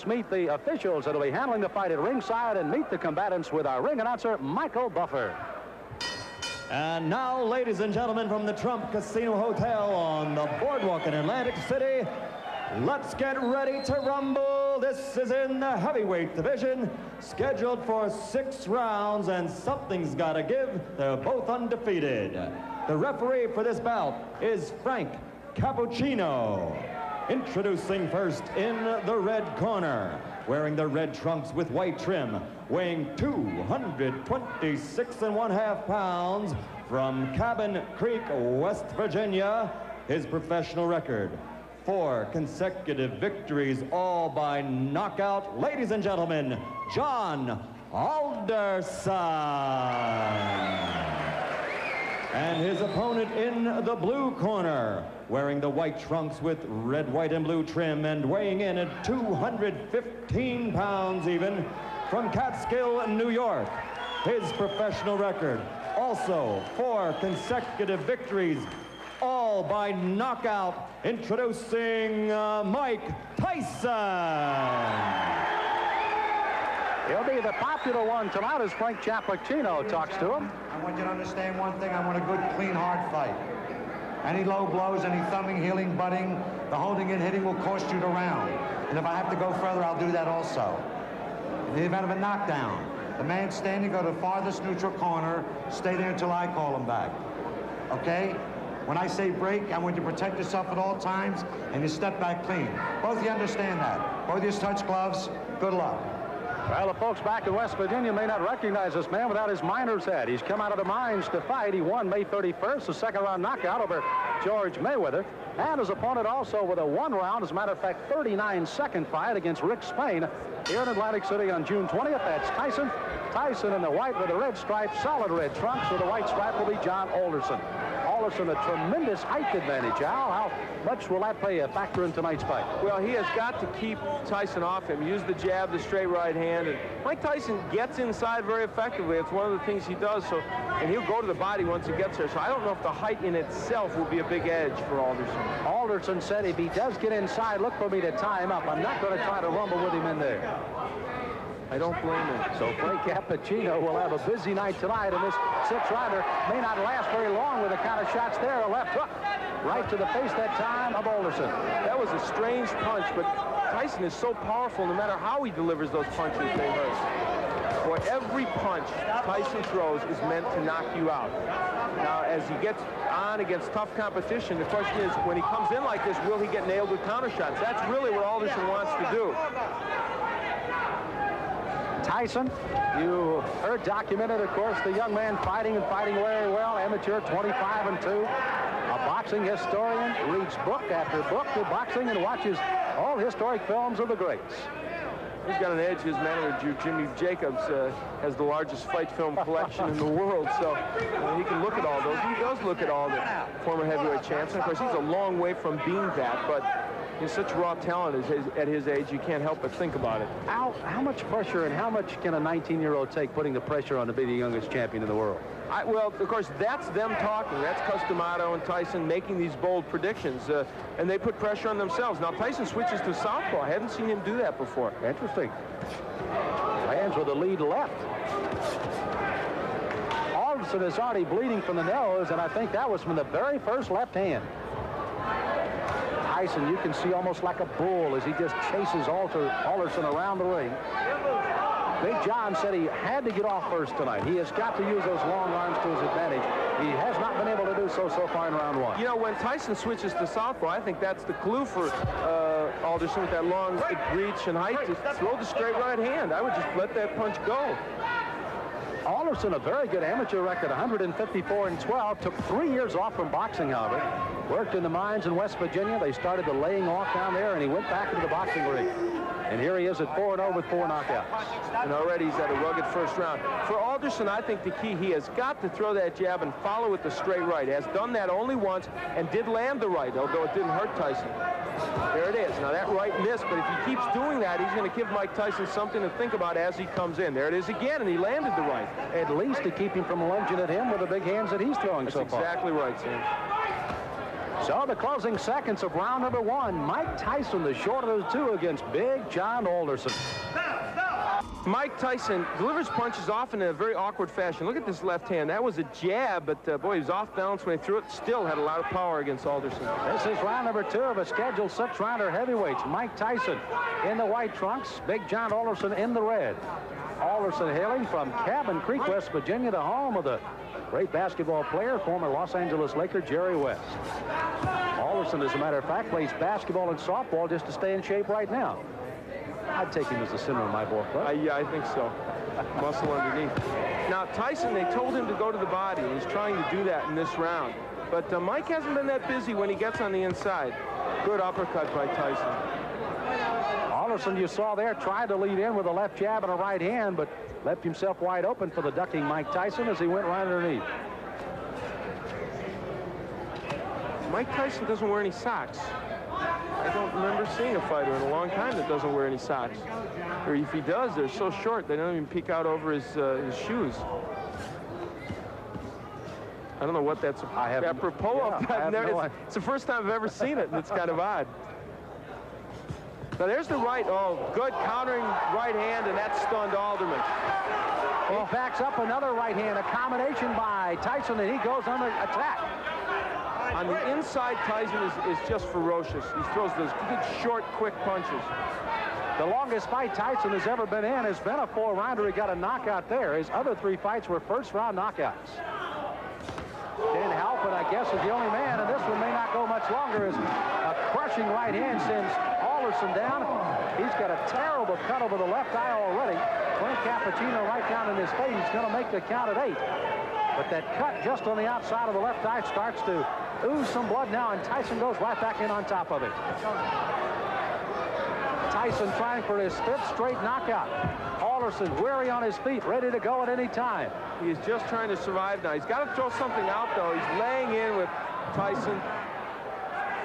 Let's meet the officials that will be handling the fight at ringside and meet the combatants with our ring announcer, Michael Buffer. And now, ladies and gentlemen, from the Trump Casino Hotel on the boardwalk in Atlantic City, let's get ready to rumble. This is in the heavyweight division, scheduled for 6 rounds, and something's got to give. They're both undefeated. The referee for this bout is Frank Cappuccino. Introducing first in the red corner, wearing the red trunks with white trim, weighing 226.5 pounds, from Cabin Creek, West Virginia, his professional record: 4 consecutive victories, all by knockout. Ladies and gentlemen, John Olderson. And his opponent in the blue corner, wearing the white trunks with red, white, and blue trim, and weighing in at 215 pounds even, from Catskill, New York, his professional record: also 4 consecutive victories, all by knockout. Introducing Mike Tyson. He'll be the popular one tonight as Frank Cappuccino talks to him. I want you to understand one thing. I want a good, clean, hard fight. Any low blows, any thumbing, heeling, butting, the holding and hitting will cost you the round. And if I have to go further, I'll do that also. In the event of a knockdown, the man standing, go to the farthest neutral corner, stay there until I call him back. Okay? When I say break, I want you to protect yourself at all times, and you step back clean. Both of you understand that. Both of you touch gloves. Good luck. Well, the folks back in West Virginia may not recognize this man without his miner's hat. He's come out of the mines to fight. He won May 31st, a second-round knockout over George Mayweather. And his opponent also with a 1-round, as a matter of fact, 39-second fight against Rick Spain here in Atlantic City on June 20th. That's Tyson. Tyson in the white with the red stripe, solid red trunks. With the white stripe will be John Olderson. Olderson, a tremendous height advantage. Al, how much will that play a factor in tonight's fight? Well, he has got to keep Tyson off him. Use the jab, the straight right hand. And Mike Tyson gets inside very effectively. It's one of the things he does. So, and he'll go to the body once he gets there. So I don't know if the height in itself will be a big edge for Olderson. Olderson said if he does get inside, look for me to tie him up. I'm not going to try to rumble with him in there. I don't blame him. So Frank Cappuccino will have a busy night tonight, and this 6-rounder may not last very long with the kind of shots there. A left hook right to the face that time of Olderson. That was a strange punch, but Tyson is so powerful, no matter how he delivers those punches, they hurt. Boy, every punch Tyson throws is meant to knock you out. Now, as he gets on against tough competition, the question is, when he comes in like this, will he get nailed with counter shots? That's really what Olderson wants to do. Tyson, you heard documented, of course, the young man fighting and fighting very well, amateur 25-2, a boxing historian, reads book after book of boxing and watches all historic films of the greats. He's got an edge. His manager, Jimmy Jacobs, has the largest fight film collection in the world, so he can look at all those. He does look at all the former heavyweight champs. And of course, he's a long way from being that, but he's such raw talent at his age, you can't help but think about it. Al, how much pressure and how much can a 19-year-old take putting the pressure on to be the youngest champion in the world? Well, of course, that's them talking. That's Customato and Tyson making these bold predictions, and they put pressure on themselves. Now, Tyson switches to southpaw. I hadn't seen him do that before. Interesting. Lands with the lead left. Olderson is already bleeding from the nose, and I think that was from the very first left hand. Tyson, you can see almost like a bull as he just chases Olderson around the ring. Big John said he had to get off first tonight. He has got to use those long arms to his advantage. He has not been able to do so far in round 1. You know, when Tyson switches to southpaw, I think that's the clue for Olderson with that long reach and height to throw the straight right hand. I would just let that punch go. Olderson, a very good amateur record, 154-12. Took 3 years off from boxing, however. Worked in the mines in West Virginia. They started the laying off down there, and he went back into the boxing ring. And here he is at 4-0 with 4 knockouts. And already he's at a rugged first round. For Olderson, I think the key, he has got to throw that jab and follow with the straight right. Has done that only once and did land the right, although it didn't hurt Tyson. There it is. Now that right missed, but if he keeps doing that, he's going to give Mike Tyson something to think about as he comes in. There it is again, and he landed the right. At least to keep him from lunging at him with the big hands that he's throwing so far. That's exactly right, Sam. So the closing seconds of round number 1. Mike Tyson, the short of the two, against Big John Olderson. Mike Tyson delivers punches often in a very awkward fashion. Look at this left hand. That was a jab, but boy, he was off balance when he threw it. Still had a lot of power against Alderson. This is round number 2 of a scheduled 6-rounder heavyweights. Mike Tyson in the white trunks, Big John Alderson in the red. Alderson hailing from Cabin Creek, West Virginia, the home of the great basketball player, former Los Angeles Laker Jerry West. Alderson, as a matter of fact, plays basketball and softball just to stay in shape right now. I'd take him as the center of my ball club. Yeah, I think so. Muscle underneath. Now, Tyson, they told him to go to the body, and he's trying to do that in this round. But Mike hasn't been that busy when he gets on the inside. Good uppercut by Tyson. Alderson, you saw there, tried to lead in with a left jab and a right hand, but left himself wide open for the ducking Mike Tyson as he went right underneath. Mike Tyson doesn't wear any socks. I don't remember seeing a fighter in a long time that doesn't wear any socks. Or if he does, they're so short, they don't even peek out over his shoes. I don't know what that's apropos of. It's the first time I've ever seen it, and it's kind of odd. Now there's the right. Oh, good countering right hand, and that stunned Alderman. He backs up another right hand, a combination by Tyson, and he goes under attack. On the inside, Tyson is just ferocious. He throws those good, short, quick punches. The longest fight Tyson has ever been in has been a 4-rounder. He got a knockout there. His other 3 fights were first-round knockouts. Dan Halpin, I guess, is the only man, and this one may not go much longer, as a crushing right hand sends Alderson down. He's got a terrible cut over the left eye already. Clint Cappuccino right down in his face. He's going to make the count at 8. But that cut just on the outside of the left eye starts to ooze some blood now, and Tyson goes right back in on top of it. Tyson trying for his 5th straight knockout. Alderson weary on his feet, ready to go at any time. He's just trying to survive now. He's got to throw something out, though. He's laying in with Tyson.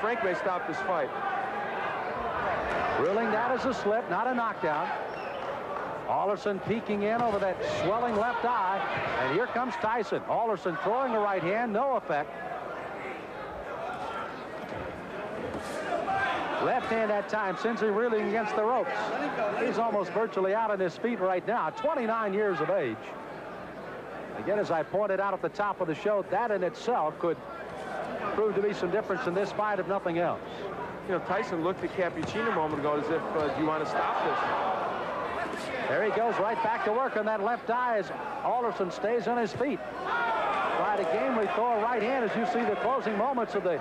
Frank may stop this fight. Ruling that as a slip, not a knockdown. Alderson peeking in over that swelling left eye, and here comes Tyson. Alderson throwing a right hand, no effect. Left hand that time sends him reeling against the ropes. He's almost virtually out on his feet right now, 29 years of age. Again, as I pointed out at the top of the show, that in itself could prove to be some difference in this fight, if nothing else. You know, Tyson looked at Cappuccino a moment ago as if, do you want to stop this? There he goes right back to work on that left eye as Alderson stays on his feet. Try to gamely throw a right hand as you see the closing moments of the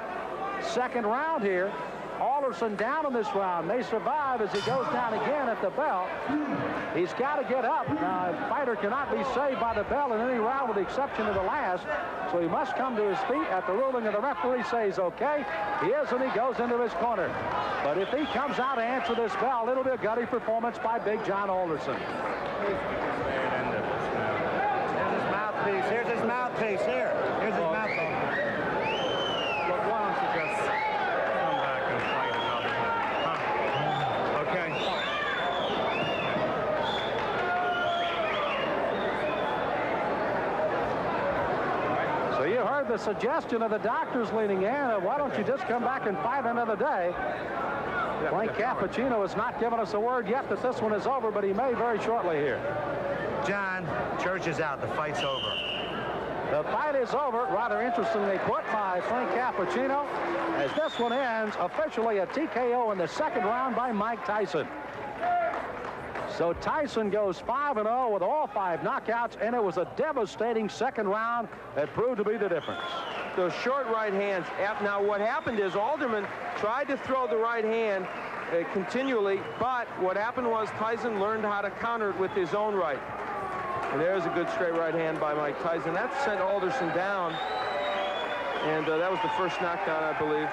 2nd round here. Alderson down in this round, may survive as he goes down again at the bell. He's got to get up. Now, a fighter cannot be saved by the bell in any round with the exception of the last, so he must come to his feet at the ruling of the referee says okay. He is, and he goes into his corner. But if he comes out to answer this bell, it'll be a gutty performance by Big John Olderson. Here's his mouthpiece. Here's his mouthpiece. Here. Here's his mouthpiece. Look, why don't you just come back and fight another one? Huh? Okay. So you heard the suggestion of the doctors leaning in. Why don't you just come back and fight another day? Frank Cappuccino has not given us a word yet that this one is over, but he may very shortly here. John, church is out. The fight's over. The fight is over, rather interestingly put by Frank Cappuccino, as this one ends officially a TKO in the 2nd round by Mike Tyson. So Tyson goes 5-0 with all 5 knockouts, and it was a devastating 2nd round that proved to be the difference. Those short right hands. Now, what happened is Alderman tried to throw the right hand continually, but what happened was Tyson learned how to counter it with his own right. And there's a good straight right hand by Mike Tyson. That sent Alderson down, and that was the first knockdown, I believe.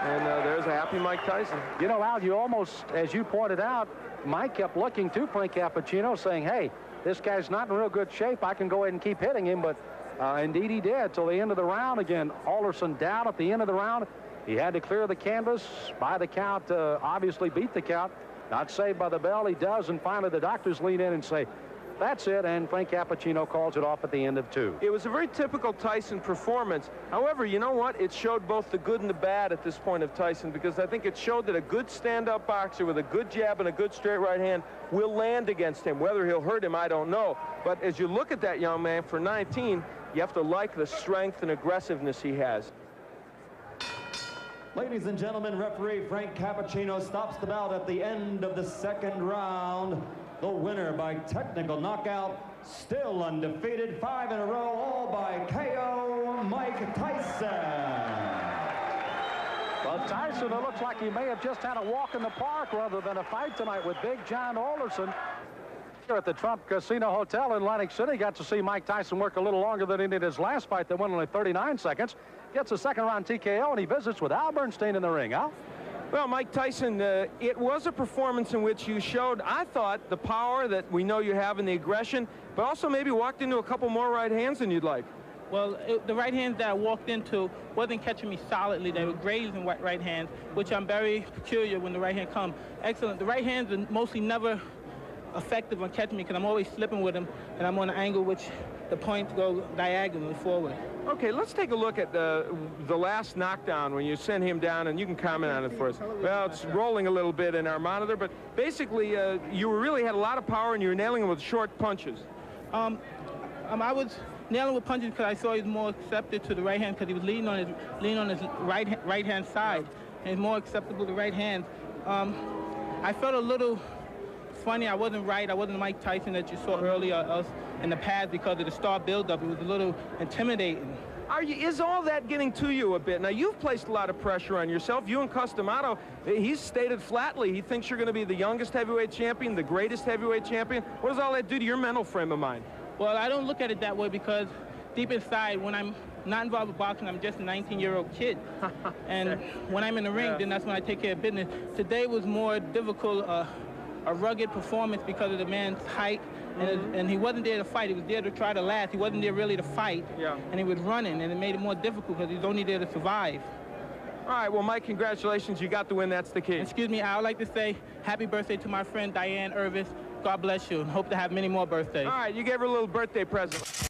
And there's a happy Mike Tyson. You know, Al, you almost, as you pointed out, Mike kept looking to Frank Cappuccino saying, hey, this guy's not in real good shape. I can go ahead and keep hitting him, but indeed he did till the end of the round. Again, Alderson down at the end of the round. He had to clear the canvas by the count, obviously beat the count. Not saved by the bell, he does, and finally the doctors lean in and say, That's it, and Frank Cappuccino calls it off at the end of 2. It was a very typical Tyson performance. However, you know what? It showed both the good and the bad at this point of Tyson, because I think it showed that a good stand-up boxer with a good jab and a good straight right hand will land against him. Whether he'll hurt him, I don't know. But as you look at that young man, for 19, you have to like the strength and aggressiveness he has. Ladies and gentlemen, referee Frank Cappuccino stops the bout at the end of the 2nd round. The winner by technical knockout, still undefeated, 5 in a row, all by KO, Mike Tyson. Well, Tyson, it looks like he may have just had a walk in the park rather than a fight tonight with Big John Olderson. Here at the Trump Casino Hotel in Atlantic City, got to see Mike Tyson work a little longer than he did his last fight that went only 39 seconds. Gets a 2nd round TKO, and he visits with Al Bernstein in the ring. Al? Well, Mike Tyson, it was a performance in which you showed, I thought, the power that we know you have and the aggression, but also maybe walked into a couple more right hands than you'd like. Well, the right hands that I walked into wasn't catching me solidly. They were grazing right hands, which I'm very peculiar when the right hand comes. Excellent. The right hands are mostly never effective on catching me because I'm always slipping with them, and I'm on an angle which the points go diagonally forward. Okay, let's take a look at the last knockdown when you sent him down, and you can comment on it for us. Well, it's rolling a little bit in our monitor, but basically you really had a lot of power and you were nailing him with short punches. I was nailing with punches because I saw he was more accepted to the right hand because he was leaning on his right hand side, and he's more acceptable to right hand. I felt a little funny. I wasn't right. I wasn't the Mike Tyson that you saw earlier in the past because of the star buildup. It was a little intimidating. Is all that getting to you a bit? Now, you've placed a lot of pressure on yourself. You and Customato, he's stated flatly he thinks you're going to be the youngest heavyweight champion, the greatest heavyweight champion. What does all that do to your mental frame of mind? Well, I don't look at it that way because deep inside, when I'm not involved with boxing, I'm just a 19-year-old kid. And when I'm in the ring, then that's when I take care of business. Today was more difficult, a rugged performance because of the man's height, and he wasn't there to fight. He was there to try to last. He wasn't there really to fight, and he was running, and it made it more difficult because he was only there to survive. All right, well, Mike, congratulations. You got the win. That's the key. Excuse me, I would like to say happy birthday to my friend Diane Irvis. God bless you, and hope to have many more birthdays. All right, you gave her a little birthday present.